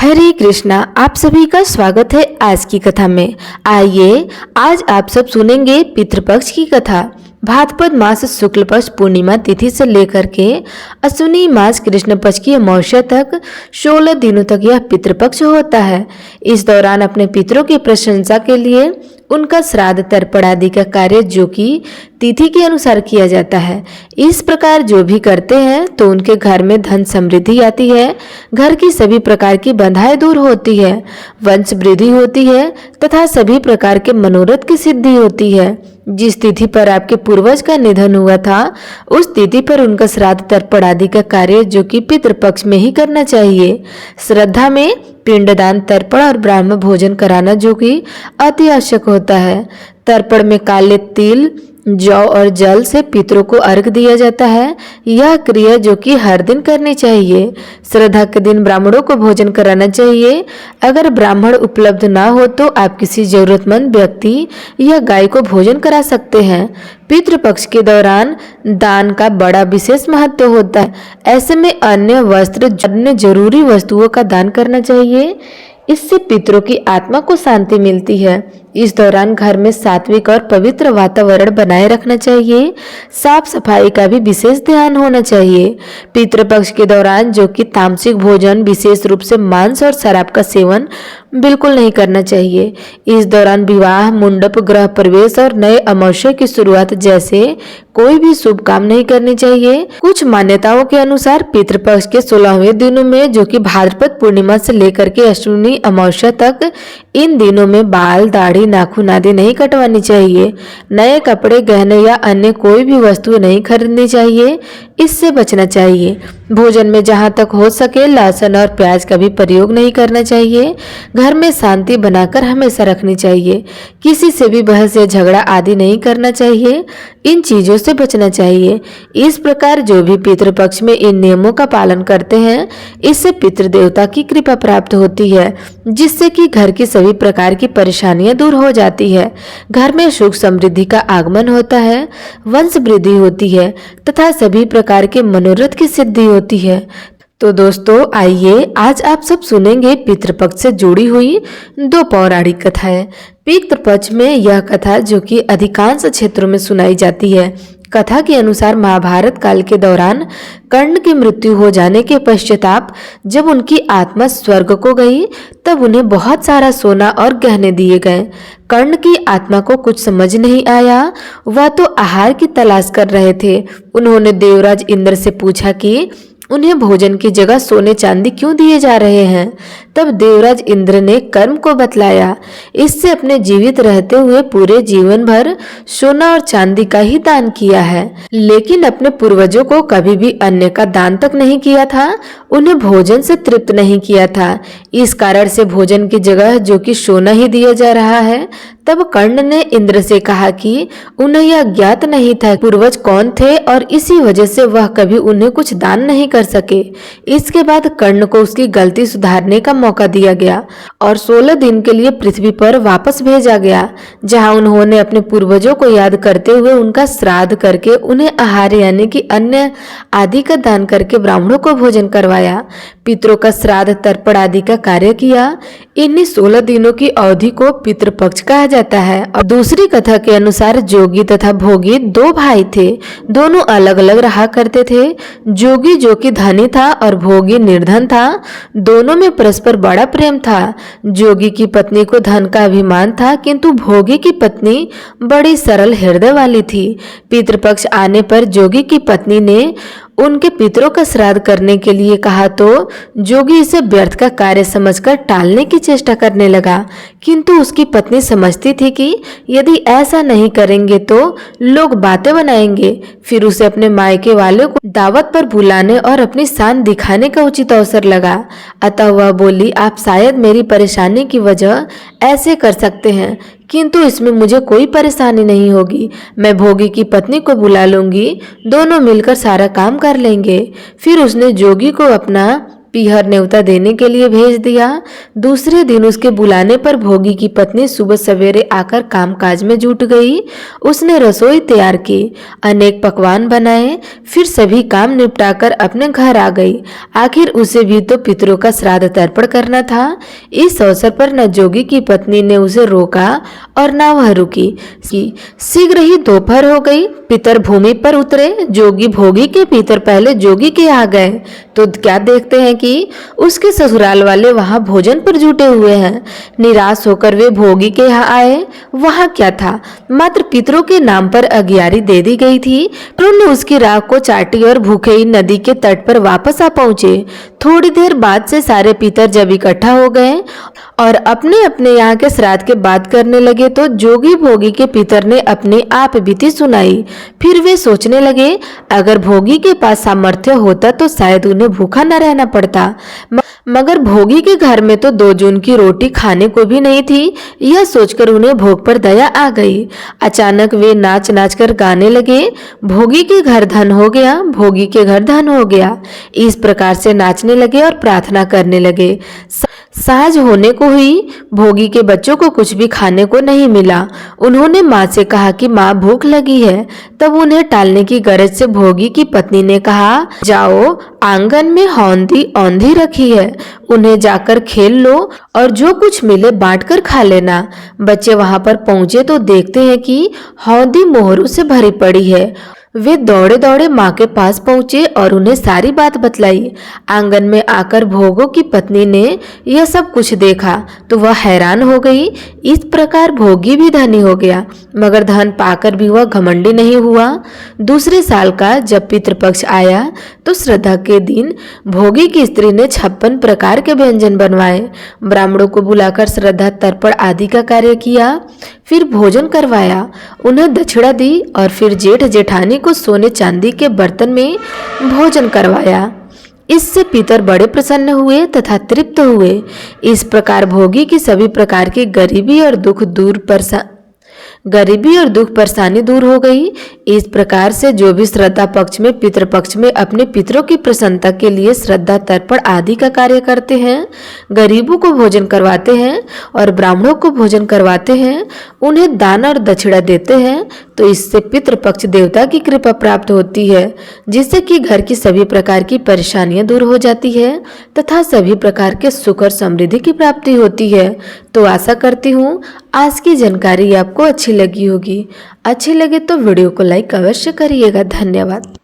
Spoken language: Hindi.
हरे कृष्णा। आप सभी का स्वागत है आज की कथा में। आइए आज आप सब सुनेंगे पितृपक्ष की कथा। भाद्रपद मास शुक्ल पक्ष पूर्णिमा तिथि से लेकर के अश्विनी मास कृष्ण पक्ष की अमावस्या तक 16 दिनों तक यह पितृपक्ष होता है। इस दौरान अपने पितरों की प्रशंसा के लिए उनका श्राद्ध तर्पण आदि का कार्य जो कि तिथि के अनुसार किया जाता है। इस प्रकार जो भी करते हैं तो उनके घर में धन समृद्धि आती है, घर की सभी प्रकार की बंधाएं दूर होती है, वंश वृद्धि होती है तथा सभी प्रकार के मनोरथ की सिद्धि होती है। जिस तिथि पर आपके पूर्वज का निधन हुआ था उस तिथि पर उनका श्राद्ध तर्पण आदि का कार्य जो कि पितृपक्ष में ही करना चाहिए। श्रद्धा में पिंडदान, तर्पण और ब्राह्मण भोजन कराना जो कि अति आवश्यक होता है। तर्पण में काले तिल, जौ और जल से पितरों को अर्घ दिया जाता है। यह क्रिया जो कि हर दिन करनी चाहिए। श्रद्धा के दिन ब्राह्मणों को भोजन कराना चाहिए। अगर ब्राह्मण उपलब्ध ना हो तो आप किसी जरूरतमंद व्यक्ति या गाय को भोजन करा सकते हैं। पितृपक्ष के दौरान दान का बड़ा विशेष महत्व होता है। ऐसे में अन्य वस्त्र, अन्य जरूरी वस्तुओं का दान करना चाहिए। इससे पितरों की आत्मा को शांति मिलती है। इस दौरान घर में सात्विक और पवित्र वातावरण बनाए रखना चाहिए। साफ सफाई का भी विशेष ध्यान होना चाहिए। पितृपक्ष के दौरान जो कि तामसिक भोजन, विशेष रूप से मांस और शराब का सेवन बिल्कुल नहीं करना चाहिए। इस दौरान विवाह, मुंडप, गृह प्रवेश और नए अमावस्या की शुरुआत जैसे कोई भी शुभ काम नहीं करनी चाहिए। कुछ मान्यताओं के अनुसार पितृपक्ष के 16वें दिनों में जो कि भाद्रपद पूर्णिमा से लेकर के अश्विनी अमावस्या तक, इन दिनों में बाल, दाढ़ी, नाखून आदि नहीं कटवानी चाहिए। नए कपड़े, गहने या अन्य कोई भी वस्तु नहीं खरीदनी चाहिए। इससे बचना चाहिए। भोजन में जहां तक हो सके लहसुन और प्याज का भी प्रयोग नहीं करना चाहिए। घर में शांति बनाकर हमेशा रखनी चाहिए। किसी से भी बहस या झगड़ा आदि नहीं करना चाहिए। इन चीजों से बचना चाहिए। इस प्रकार जो भी पितृपक्ष में इन नियमों का पालन करते हैं इससे पितृदेवता की कृपा प्राप्त होती है, जिससे कि घर की सभी प्रकार की परेशानियां दूर हो जाती है। घर में सुख समृद्धि का आगमन होता है, वंश वृद्धि होती है तथा सभी प्रकार के मनोरथ की सिद्धि होती है। तो दोस्तों आइए आज आप सब सुनेंगे पितृपक्ष से जुड़ी हुई 2 पौराणिक कथाएं। पितृपक्ष में यह कथा जो कि अधिकांश क्षेत्रों में सुनाई जाती है। कथा के अनुसार महाभारत काल के दौरान कर्ण की मृत्यु हो जाने के पश्चाताप जब उनकी आत्मा स्वर्ग को गई तब उन्हें बहुत सारा सोना और गहने दिए गए। कर्ण की आत्मा को कुछ समझ नहीं आया, वह तो आहार की तलाश कर रहे थे। उन्होंने देवराज इंद्र से पूछा कि उन्हें भोजन की जगह सोने चांदी क्यों दिए जा रहे हैं। तब देवराज इंद्र ने कर्म को बतलाया। इससे अपने जीवित रहते हुए पूरे जीवन भर सोना और चांदी का ही दान किया है, लेकिन अपने पूर्वजों को कभी भी अन्य का दान तक नहीं किया था। उन्हें भोजन से तृप्त नहीं किया था। इस कारण से भोजन की जगह जो कि सोना ही दिया जा रहा है। तब कर्ण ने इंद्र से कहा कि उन्हें यह ज्ञात नहीं था पूर्वज कौन थे और इसी वजह से वह कभी उन्हें कुछ दान नहीं कर सके। इसके बाद कर्ण को उसकी गलती सुधारने का मौका दिया गया और 16 दिन के लिए पृथ्वी पर वापस भेजा गया, जहां उन्होंने अपने पूर्वजों को याद करते हुए उनका श्राद्ध करके उन्हें आहार यानी कि अन्न आदि का दान करके ब्राह्मणों को भोजन करवाया। पितरों का श्राद्ध, तर्पण आदि का कार्य किया। इन्हीं 16 दिनों की अवधि को पितृपक्ष कहा जाता है। और दूसरी कथा के अनुसार जोगी तथा भोगी 2 भाई थे। दोनों अलग अलग रहा करते थे। जोगी जो कि धनी था और भोगी निर्धन था। दोनों में परस्पर बड़ा प्रेम था। जोगी की पत्नी को धन का अभिमान था, किंतु भोगी की पत्नी बड़ी सरल हृदय वाली थी। पितृपक्ष आने पर जोगी की पत्नी ने उनके पितरों का श्राद्ध करने के लिए कहा तो जोगी इसे व्यर्थ का कार्य समझकर टालने की चेष्टा करने लगा, किंतु उसकी पत्नी समझती थी कि यदि ऐसा नहीं करेंगे तो लोग बातें बनाएंगे। फिर उसे अपने मायके वाले को दावत पर बुलाने और अपनी शान दिखाने का उचित अवसर लगा। अतः वह बोली, आप शायद मेरी परेशानी की वजह ऐसे कर सकते हैं, किंतु इसमें मुझे कोई परेशानी नहीं होगी। मैं भोगी की पत्नी को बुला लूंगी, दोनों मिलकर सारा काम कर लेंगे। फिर उसने जोगी को अपना पीहर न्योता देने के लिए भेज दिया। दूसरे दिन उसके बुलाने पर भोगी की पत्नी सुबह सवेरे आकर कामकाज में जुट गई। उसने रसोई तैयार की, अनेक पकवान बनाए, फिर सभी काम निपटाकर अपने घर आ गई। आखिर उसे भी तो पितरों का श्राद्ध तर्पण करना था। इस अवसर पर न जोगी की पत्नी ने उसे रोका और न वह रुकी। शीघ्र ही दोपहर हो गई। पितर भूमि पर उतरे। जोगी भोगी के पितर पहले जोगी के आ गए तो क्या देखते हैं कि उसके ससुराल वाले वहां भोजन पर जुटे हुए हैं। निराश होकर वे भोगी के यहाँ आए। वहां क्या था, मात्र पितरों के नाम पर अगियारी दे दी गई थी। उन्होंने उसकी राख को चाटी और भूखे ही नदी के तट पर वापस आ पहुंचे। थोड़ी देर बाद से सारे पितर जब इकट्ठा हो गए और अपने अपने यहाँ के श्राद्ध के बात करने लगे तो जोगी भोगी के पितर ने अपनी आप बीती सुनाई। फिर वे सोचने लगे, अगर भोगी के पास सामर्थ्य होता तो शायद उन्हें भूखा न रहना पड़ता, मगर भोगी के घर में तो 2 जून की रोटी खाने को भी नहीं थी। यह सोचकर उन्हें भोग पर दया आ गई। अचानक वे नाच नाच कर गाने लगे, भोगी के घर धन हो गया, भोगी के घर धन हो गया। इस प्रकार से नाचने लगे और प्रार्थना करने लगे। साँझ होने को हुई। भोगी के बच्चों को कुछ भी खाने को नहीं मिला। उन्होंने माँ से कहा कि माँ भूख लगी है। तब उन्हें टालने की गरज से भोगी की पत्नी ने कहा, जाओ, आंगन में हौंदी औंधी रखी है, उन्हें जाकर खेल लो और जो कुछ मिले बांटकर खा लेना। बच्चे वहां पर पहुंचे तो देखते हैं कि हौंदी मोहरों से भरी पड़ी है। वे दौड़े दौड़े माँ के पास पहुंचे और उन्हें सारी बात बतलाई। आंगन में आकर भोगों की पत्नी ने यह सब कुछ देखा तो वह हैरान हो गई। इस प्रकार भोगी भी धनी हो गया, मगर धन पाकर भी वह घमंडी नहीं हुआ। दूसरे साल का जब पितृपक्ष आया तो श्रद्धा के दिन भोगी की स्त्री ने 56 प्रकार के व्यंजन बनवाए। ब्राह्मणों को बुलाकर श्रद्धा तर्पण आदि का कार्य किया, फिर भोजन करवाया, उन्हें दक्षिणा दी और फिर जेठ जेठानी को सोने चांदी के बर्तन में भोजन करवाया। इससे पितर बड़े प्रसन्न हुए तथा तृप्त हुए। इस प्रकार भोगी की सभी प्रकार की गरीबी और दुख परेशानी दूर हो गई। इस प्रकार से जो भी श्रद्धा पक्ष में पितृपक्ष में अपने पितरों की प्रसन्नता के लिए श्रद्धा तर्पण आदि का कार्य करते हैं, गरीबों को भोजन करवाते हैं और ब्राह्मणों को भोजन करवाते हैं, उन्हें दान और दक्षिणा देते हैं, तो इससे पितृपक्ष देवता की कृपा प्राप्त होती है, जिससे कि घर की सभी प्रकार की परेशानियां दूर हो जाती है तथा सभी प्रकार के सुख और समृद्धि की प्राप्ति होती है। तो आशा करती हूँ आज की जानकारी आपको अच्छी लगी होगी। अच्छी लगे तो वीडियो को लाइक अवश्य करिएगा। धन्यवाद।